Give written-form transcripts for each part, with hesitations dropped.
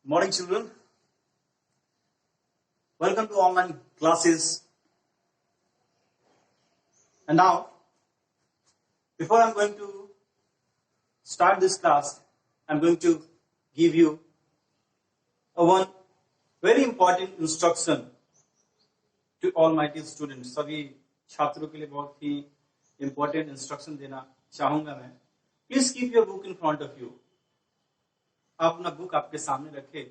Morning, children. Welcome to online classes. And now, before I'm going to start this class, I'm going to give you one very important instruction to all my dear students. सभी छात्रों के लिए बहुत ही important instruction देना चाहूंगा मैं. Please keep your book in front of you. आप अपना बुक आपके सामने रखें.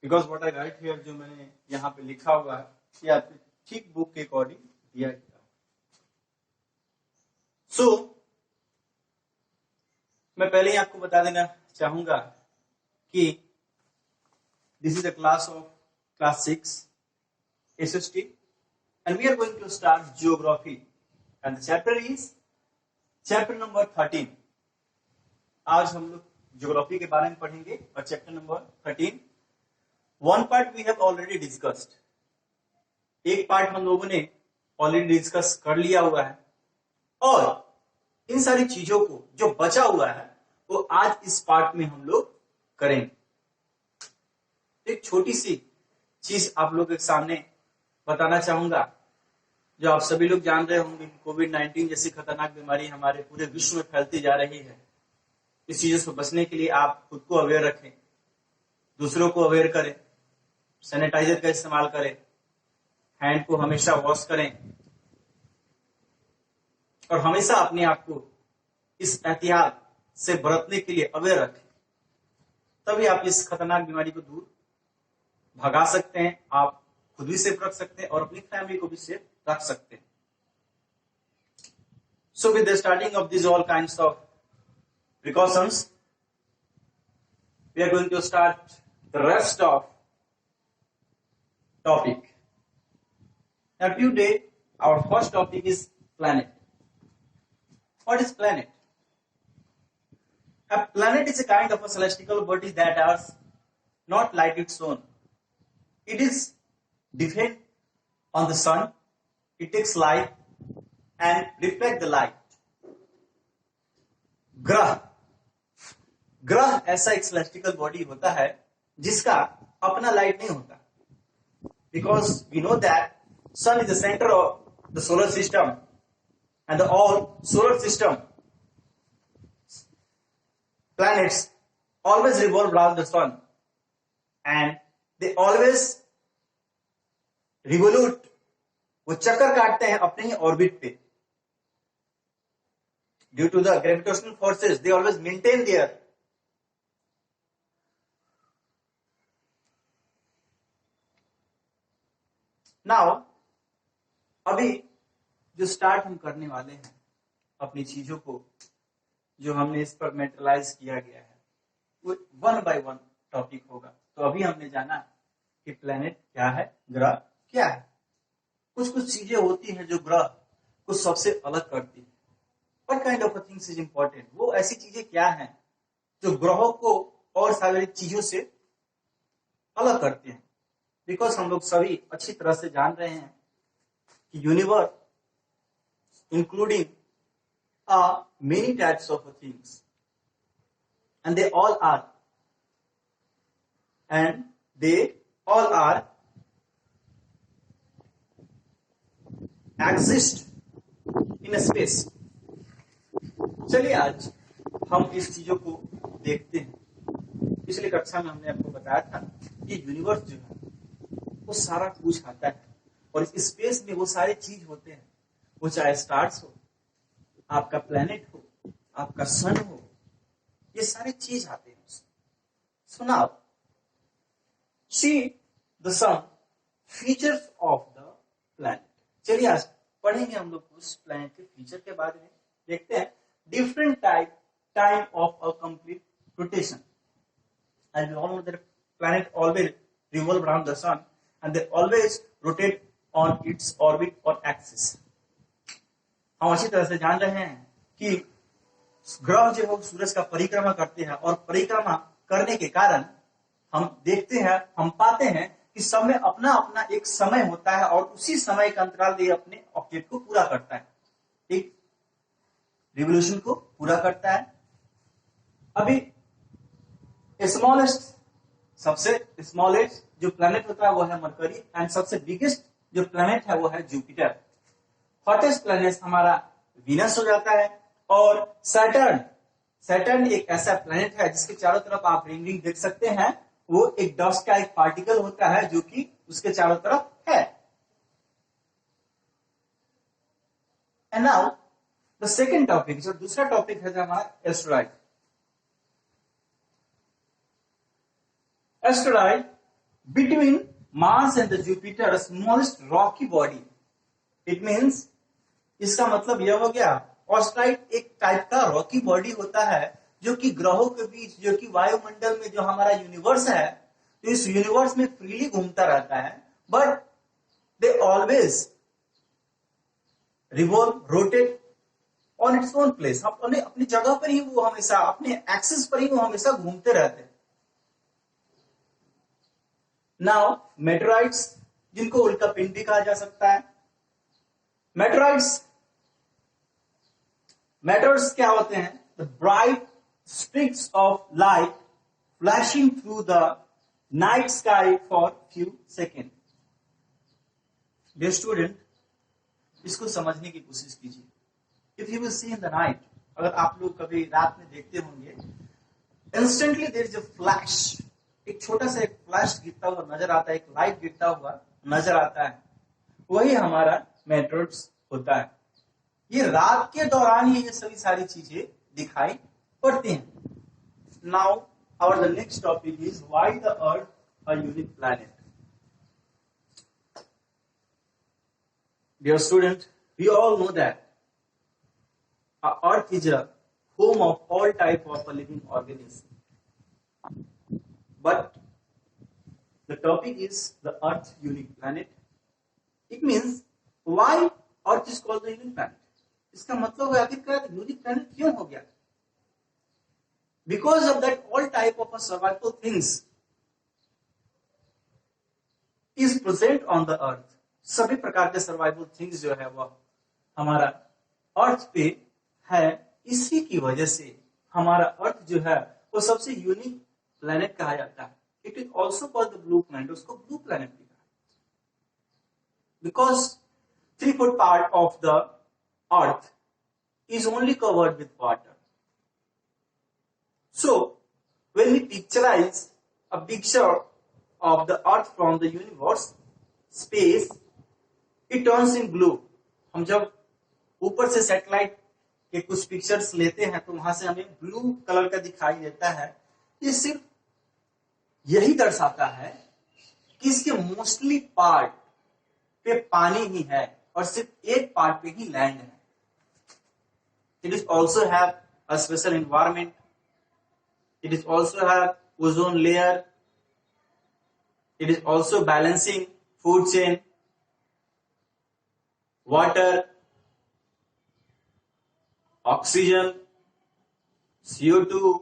Because what I right here, जो मैंने यहाँ पे लिखा हुआ है, ये आपके ठीक बुक के अकॉर्डिंग दिया गया. सो मैं पहले ही आपको बता देना चाहूंगा कि this is a class of class 6 SST and we are going to start geography and the chapter is chapter number 13. आज हम लोग ज्योग्राफी के बारे में पढ़ेंगे और chapter number 13. One part we have already discussed. एक पार्ट हम लोगों ने ऑलरेडी डिस्कस कर लिया हुआ है और इन सारी चीजों को जो बचा हुआ है वो आज इस पार्ट में हम लोग करेंगे. एक छोटी सी चीज आप लोगों के सामने बताना चाहूंगा. जो आप सभी लोग जान रहे होंगे कि कोविड-19 जैसी खतरनाक बीमारी हमारे पूरे विश्व में फैलती जा रही है. इस चीजों से बचने के लिए आप खुद को अवेयर रखें, दूसरों को अवेयर करें, सैनिटाइजर का इस्तेमाल करें, हैंड को हमेशा वॉश करें और हमेशा अपने आप को इस एहतियात से बरतने के लिए अवेयर रखें. तभी आप इस खतरनाक बीमारी को दूर भगा सकते हैं. आप खुद भी सेफ रख सकते हैं और अपनी फैमिली को भी सेफ रख सकते हैं. So with the starting of this all kinds of precautions, we are going to start the rest of topic. Now today our first topic is planet. What is planet? A planet is a kind of a celestial body that has not light its own. It is depend on the sun. It takes light and reflect the light. ग्रह ऐसा एक celestial body होता है जिसका अपना light नहीं होता. Because we know that sun is the centre of the solar system and the all solar system planets always revolve around the sun and they always revolute. वो चक्कर काटते हैं अपने ही ऑर्बिट पे. Due to the gravitational forces, they always maintain their now. अभी जो start हम करने वाले हैं अपनी चीजों को, जो हमने इस पर मेटलाइज किया गया है, वो वन बाय वन टॉपिक होगा. तो अभी हमने जाना कि प्लेनेट क्या है, ग्रह क्या है. कुछ कुछ चीजें होती हैं जो ग्रह को सबसे अलग करती है. What kind of a things is important? वो ऐसी चीजें क्या हैं जो ग्रहों को और सारी चीजों से अलग करते हैं. बिकॉज हम लोग सभी अच्छी तरह से जान रहे हैं कि universe including many types of things and they all are exist in a space. चलिए आज हम इस चीजों को देखते हैं. पिछली कक्षा में हमने आपको बताया था कि यूनिवर्स जो है वो सारा कुछ आता है और इस स्पेस में वो सारे चीज होते हैं. वो चाहे स्टार्स हो, आपका प्लेनेट हो, आपका सन हो, ये सारे चीज आते हैं उसमें. So now see the some features of the planet. चलिए आज पढ़ेंगे हम लोग उस प्लेनेट के फीचर के बारे में. देखते हैं different time of a complete rotation. And we all know that planet always revolve around the sun and they always rotate on its orbit or axis. हम अच्छी तरह से जान रहे हैं कि ग्रह जो है सूरज का परिक्रमा करते हैं और परिक्रमा करने के कारण हम देखते हैं, हम पाते हैं कि समय अपना अपना एक समय होता है और उसी समय का अंतराल ये अपने ऑब्जेक्ट को पूरा करता है, ठीक, रिवोल्यूशन को पूरा करता है. अभी स्मॉलेस्ट सबसे स्मॉलेस्ट जो प्लैनेट होता है वो है मरकरी, एंड सबसे बिगेस्ट जो प्लैनेट है वो है जुपिटर। हॉटेस्ट प्लैनेट हमारा वीनस हो जाता है। और सैटर्न, सैटर्न एक ऐसा प्लैनेट है जिसके चारों तरफ आप रिंग रिंग देख सकते हैं, वो एक डस्ट का एक पार्टिकल होता है जो कि उसके चारों तरफ है। And now the second topic, जो दूसरा टॉपिक है हमारा asteroid. Asteroid between Mars and the Jupiter smallest Rocky body. It means, इसका मतलब यह हो गया, एस्टेरॉइड एक टाइप का रॉकी बॉडी होता है जो कि ग्रहों के बीच, जो कि वायुमंडल में जो हमारा यूनिवर्स है, तो इस यूनिवर्स में फ्रीली घूमता रहता है, but they always revolve, rotate on its own place. अपनी जगह पर ही वो हमेशा, अपने एक्सिस पर ही वो हमेशा घूमते रहते हैं। नाउ मेटेरॉइड्स, जिनको उल्का पिंड भी कहा जा सकता है। मेटेरॉइड्स क्या होते हैं? The bright streaks of light flashing through the night sky for few second. Dear student, इसको समझने की कोशिश कीजिए। If you will see in the night, अगर आप लोग कभी रात में देखते होंगे, instantly there is a flash, एक छोटा सा एक फ्लैश गिरता हुआ नजर आता है, एक लाइट गिरता हुआ नजर आता है, वही हमारा मेटेरॉइड्स होता है। ये रात के दौरान ही ये सभी सारी चीजें दिखाई पड़ती हैं। Now our the next topic is why the earth a unique planet. Dear student, we all know that earth is a home of all type of a living organism. But the topic is the Earth unique planet. It means why Earth is called the unique planet. इसका मतलब है आखिरकार unique planet क्यों हो गया? Because of that all type of a survival things is present on the earth. सभी प्रकार के सर्वाइवल थिंग्स जो है वह हमारा अर्थ पे है। इसी की वजह से हमारा अर्थ जो है वो सबसे यूनिक प्लैनेट कहा जाता है। It is also called the blue planet, उसको ब्लू प्लैनेट भी कहा, because 3/4 part of the earth is only covered with water. So, when we picturize a picture of the earth from the universe, space, it turns in blue. हम जब ऊपर से satellite के कुछ pictures लेते हैं तो वहां से हमें ब्लू कलर का दिखाई देता है। ये सिर्फ यही दर्शाता है कि इसके मोस्टली पार्ट पे पानी ही है और सिर्फ एक पार्ट पे ही लैंड है। It is also have a special environment. It is also have ozone layer. It is also balancing food chain, water, oxygen, CO2,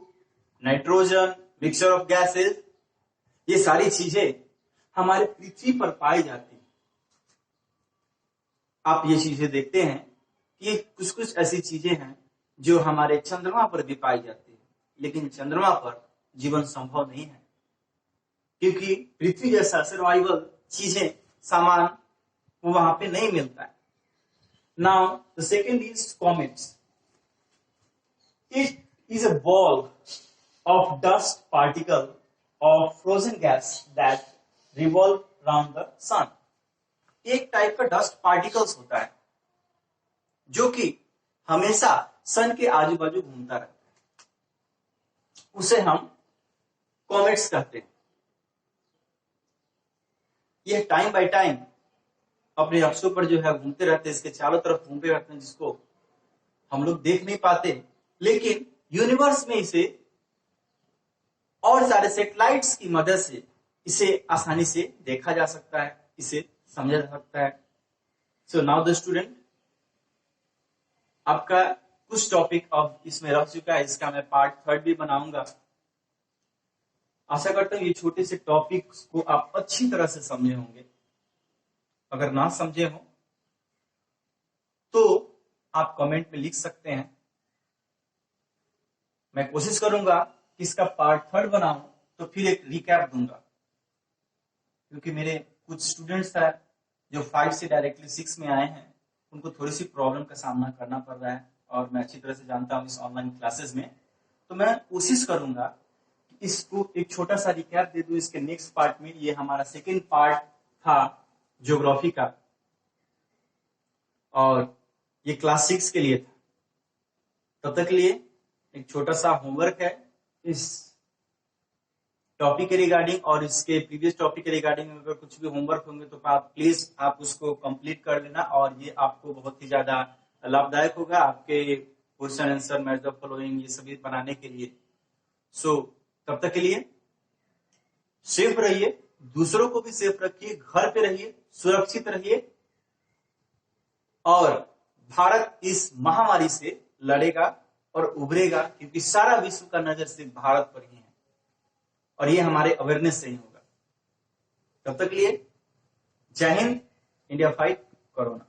nitrogen, mixture of gases. ये सारी चीजें हमारे पृथ्वी पर पाई जाती हैं। आप ये चीजें देखते हैं कि कुछ कुछ ऐसी चीजें हैं जो हमारे चंद्रमा पर भी पाई जाती है, लेकिन चंद्रमा पर जीवन संभव नहीं है क्योंकि पृथ्वी जैसा सर्वाइवल चीजें, सामान वो वहां पे नहीं मिलता है। Now the second is comets. It is a ball of dust particle of frozen gas that revolve around the sun. एक टाइप का डस्ट पार्टिकल्स होता है जो कि हमेशा सन के आजू बाजू घूमता रहता है, उसे हम कॉमेट्स कहते हैं। यह टाइम बाय टाइम अपने अक्षों पर जो है घूमते रहते हैं, इसके चारों तरफ घूमते रहते हैं, जिसको हम लोग देख नहीं पाते, लेकिन यूनिवर्स में इसे और सारे सैटेलाइट्स की मदद से इसे आसानी से देखा जा सकता है, इसे समझा जा सकता है। सो नाउ द स्टूडेंट, आपका कुछ टॉपिक अब इसमें रह चुका है, इसका मैं पार्ट 3 भी बनाऊंगा। आशा करता हूं ये छोटे से टॉपिक्स को आप अच्छी तरह से समझे होंगे। अगर ना समझे हो तो आप कमेंट में लिख सकते हैं। मैं कोशिश करूंगा कि इसका पार्ट 3 बनाऊं तो फिर एक रिकैप दूंगा, क्योंकि मेरे कुछ स्टूडेंट्स हैं जो 5 से डायरेक्टली 6 में आए हैं, उनको थोड़ी सी प्रॉब्लम का सामना करना पड़ रहा है और मैं अच्छी तरह से जानता हूँ इस ऑनलाइन क्लासेस में। तो मैं कोशिश करूंगा कि इसको एक छोटा सा रिकैप दे दूं इसके नेक्स्ट पार्ट में। ये हमारा सेकेंड पार्ट था ज्योग्राफी का और ये क्लास 6 के लिए था। तब तक के लिए एक छोटा सा होमवर्क है इस टॉपिक के रिगार्डिंग और इसके प्रीवियस टॉपिक के रिगार्डिंग। अगर कुछ भी होमवर्क होंगे तो आप प्लीज आप उसको कंप्लीट कर लेना और ये आपको बहुत ही ज्यादा लाभदायक होगा आपके question answer match the following ये सभी बनाने के लिए। सो तब तक के लिए सेफ रहिए, दूसरों को भी सेफ रखिए, घर पे रहिए, सुरक्षित रहिए और भारत इस महामारी से लड़ेगा और उभरेगा, क्योंकि सारा विश्व का नजर सिर्फ भारत पर ही है और ये हमारे अवेयरनेस से ही होगा। तब तक के लिए जय हिंद, इंडिया फाइट कोरोना।